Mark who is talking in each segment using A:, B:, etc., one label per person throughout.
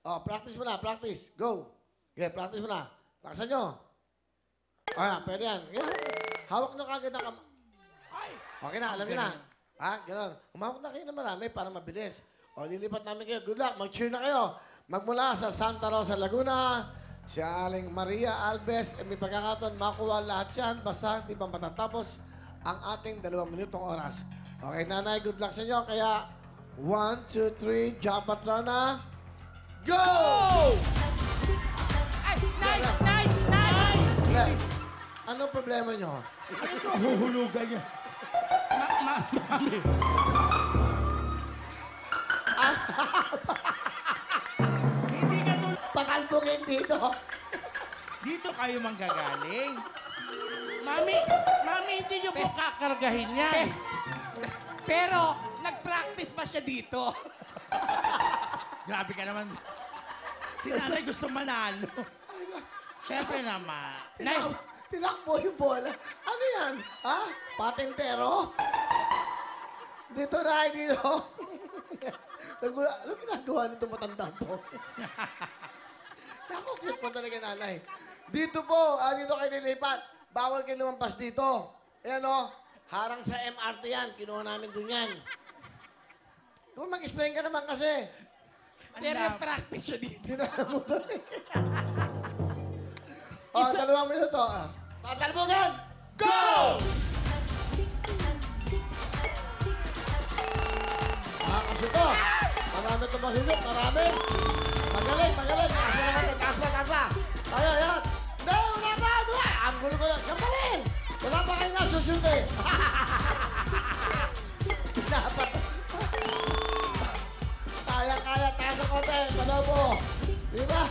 A: Oh, practice mo na, practice. Go. Okay, practice mo na. Lakasan nyo. Ayan, pwede yan. Yan. Hawak na kagad ang Okay na, alam niyo na. Ha? Ganon. Humawak na kayo na marami para mabilis. O, lilipat namin kayo. Good luck. Mag-cheer na kayo. Magmula sa Santa Rosa, Laguna, si Aling Maria Alves, may pagkakataon, makuha lahat yan. Basta hindi pa matatapos ang ating 2 minutong oras. Okay, nanay, good luck sa inyo. Kaya, 1, 2, 3, jump at run na. Go!
B: Ay, nice!
A: Okay. Anong problema nyo?
C: Ito, huhulugan niya. Mami. Hindi ka tulad.
A: Pakalbugin dito.
C: Dito kayo manggagaling.
B: Mami, hindi niyo po kakargahin yan. Pero, nag-practice pa siya dito.
C: Grabe ka naman. Si nanay gusto manalo. Siyempre naman.
A: Tinakbo yung bola. Ano yan? Ha? Patintero? Dito na, dito. Ano ginagawa nito matandang to? Naku, cute po talaga nanay. Dito po, dito kayo nilipat. Bawal kayo lumampas dito. Ayan o, harang sa MRT yan. Kinuha namin dun yan. Kung mag-explain ka naman kasi.
B: Pero nag-practice siya dito.
A: Dinala mo doon eh. O, 2 minuto. Patalbugan!
C: Go!
A: Kasuto. Marami ito mahilot. Marami. Magaling. Taas pa. Tayo, yan. No, wala pa. Ang gulo ko lang. Kampalin. Wala pa kayo nasusunod eh. Dapat. Kaya. Taas ang konti. Panobo. Diba?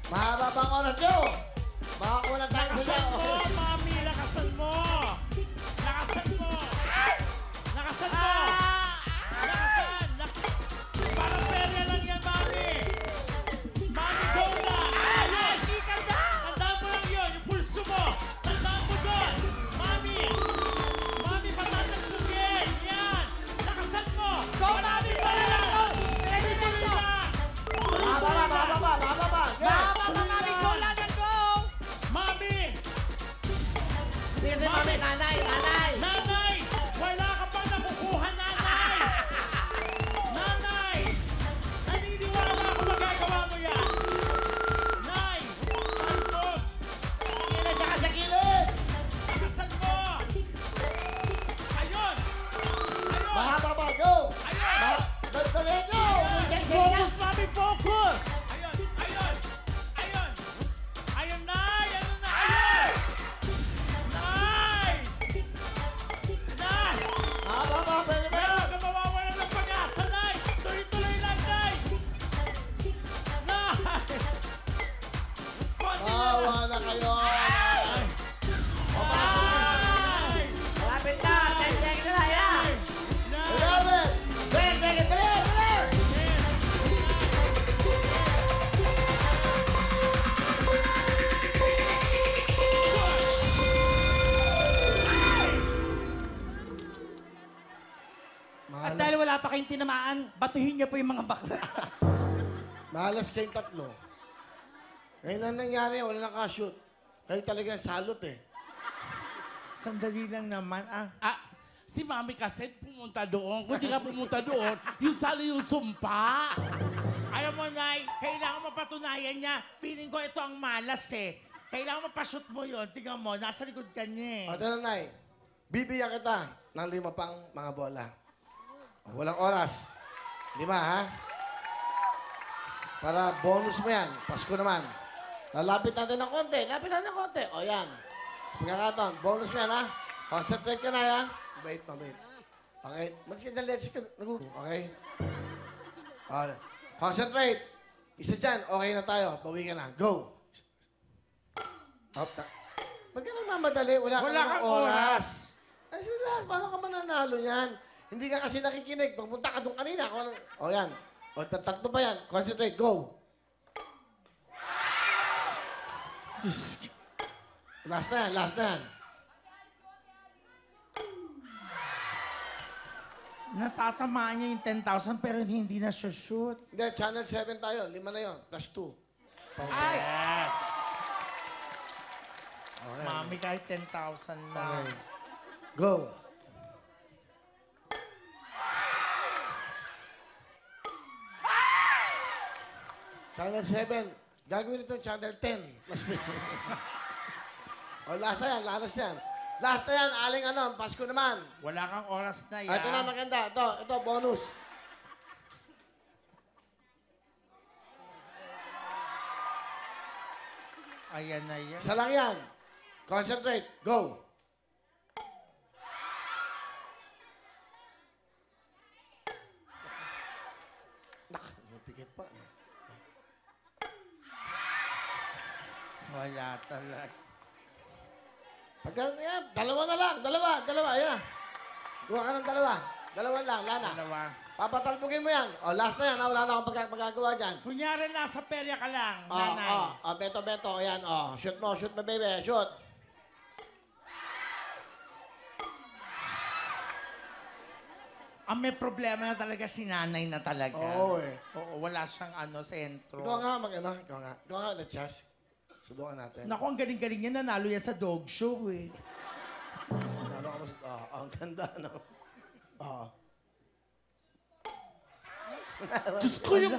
A: Mahaba pang oras nyo. Makakuha na tayo sa
C: Lakasan mo, mami! Lakasan mo! Lakasan mo! Lakasan mo! Lakasan! Parang pera lang yan, mami! Mami, go na!
B: Hindi ka na!
C: Tandaan mo lang yun, yung pulso mo! Tandaan mo doon! Mami! Mami, patatalbugin! Yan! Lakasan mo!
B: Go, mami! Go na lang! Go!
C: Tuloy lang!
A: Mahaba pa.
B: Mahaba, mami! Go lang and go!
C: Mami!
A: Sige, mami. Nanay.
C: Nanay! Wala ka pang nakukuha, nanay! Nanay! Naniniwala ako magagawa mo yan! Nay! Talbog!
A: Kailan ka sa kilid?
C: Lakasan mo! Ayun! Ayun!
A: Mahaba pa. Go.
C: Ayun!
A: Tuloy nyo.
B: Focus, mami! Focus!
C: Ayun! Ayun! Ayun! Ayun, Nay! Ano na? Ayun! Nay! Nay!
A: Mahaba pa. Pwede ba?
C: Huwag ka mawawalan ng pag-asa, Nay! Tuloy-tuloy lang, Nay! Nay! Konti lang!
A: Bawa na kayo.
C: Nay!
A: Malapit na. 10 seconds na. Yan.
C: Nay!
A: 11. 10 seconds. Dali.
B: At dahil wala pa kayong tinamaan, batuhin niyo po yung mga bakla.
A: Mahalas kayong 3. Ngayon ang nangyari, wala nakashoot. Kayo talaga salot eh.
C: Sandali lang naman,
D: Si Mami kasi pumunta doon. Kung di ka pumunta doon, yung salo yung sumpa.
C: Alam mo, Nay, kailangan mapatunayan niya. Feeling ko ito ang malas eh. Kailangan mapashoot mo yun. Tingnan mo, nasa likod ka niya eh.
A: O, tala, Nay. Bibigyan kita ng 5 pang mga bola. O, walang oras. 5, ha? Para bonus mo yan. Pasko naman. Lalapit natin ng konti. O, yan. Pagkakataon, bonus mo yan, ha? Concentrate ka na, ha? Wait. Okay. Malis ka dyan, let's go. Okay? Concentrate. Isa dyan, okay na tayo. Bawi ka na. Go. Ba't ka nagmamadali? Wala
C: kang oras.
A: Ay, sila, paano ka mananalo niyan? Hindi ka kasi nakikinig. Pagpunta ka doon kanina. O, yan. O, tatlo pa yan. Concentrate. Go. Last na yan.
B: Natatamaan niya yung 10,000 pero hindi na shoot.
A: Hindi, Channel 7 tayo. 5 na yun. Plus 2.
B: Ay!
C: Yes.
B: Mami, kahit 10,000 lang.
A: Okay. Go. Channel 7. Gagawin ito Channel 10. Plus 2. O, last na yan. Last yan. Last na yan. Aling ano, Pasko naman.
B: Wala kang oras na yan.
A: Ito na maganda. Ito, bonus.
B: Ayan na yan.
A: Isa lang yan. Concentrate. Go. Nak, napikit pa.
B: Wala talaga.
A: Pagka yan, dalawa na lang. Dalawa. Ayan na. Kuha ka ng dalawa. Dalawa lang, Lana.
B: Dalawa.
A: Papatalbugin mo yan. O, last na yan. Wala na akong magagawa dyan.
B: Kunyari nasa perya ka lang,
A: O,
B: nanay.
A: Beto. Ayan, o. Shoot mo, baby. Shoot.
B: Ang may problema na talaga si nanay na talaga.
A: Oo, eh.
B: Oo, wala siyang sentro.
A: Ikaw nga, Ikaw nga, na-chess. Subukan natin.
B: Naku, ang galing-galing niya. Nanalo yan sa dog show eh.
A: Ano ka ba? Ang ganda, no?
D: Diyos ko, yung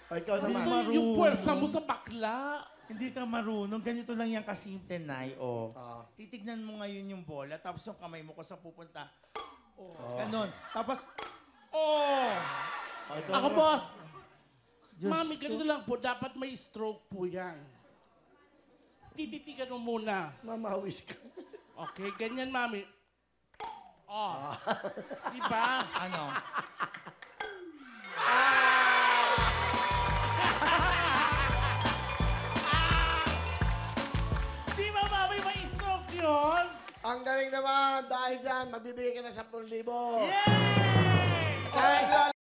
A: O, ikaw naman.
D: yung puwersa mo sa bakla.
B: Hindi ka marunong. Ganito lang yan kasimple, Nay. Oh.
A: Oo.
B: Titignan mo ngayon yung bola, tapos yung kamay mo kung saan pupunta. Oh. Ganon. Tapos,
A: O, ikaw
D: Ako,
A: naman.
D: boss.
B: Diyos
D: Mami,
B: ko.
D: ganito lang po. Dapat may stroke po yan. Tititigan mo muna.
A: Mamawis ka.
D: Okay, ganyan, Mami. Oh. Diba?
B: ano?
D: Di ba, Mami, may stroke yun?
A: Ang galing naman. Dahil dyan, mabibigyan ka ng 10,000.
D: Yay!
A: Dahil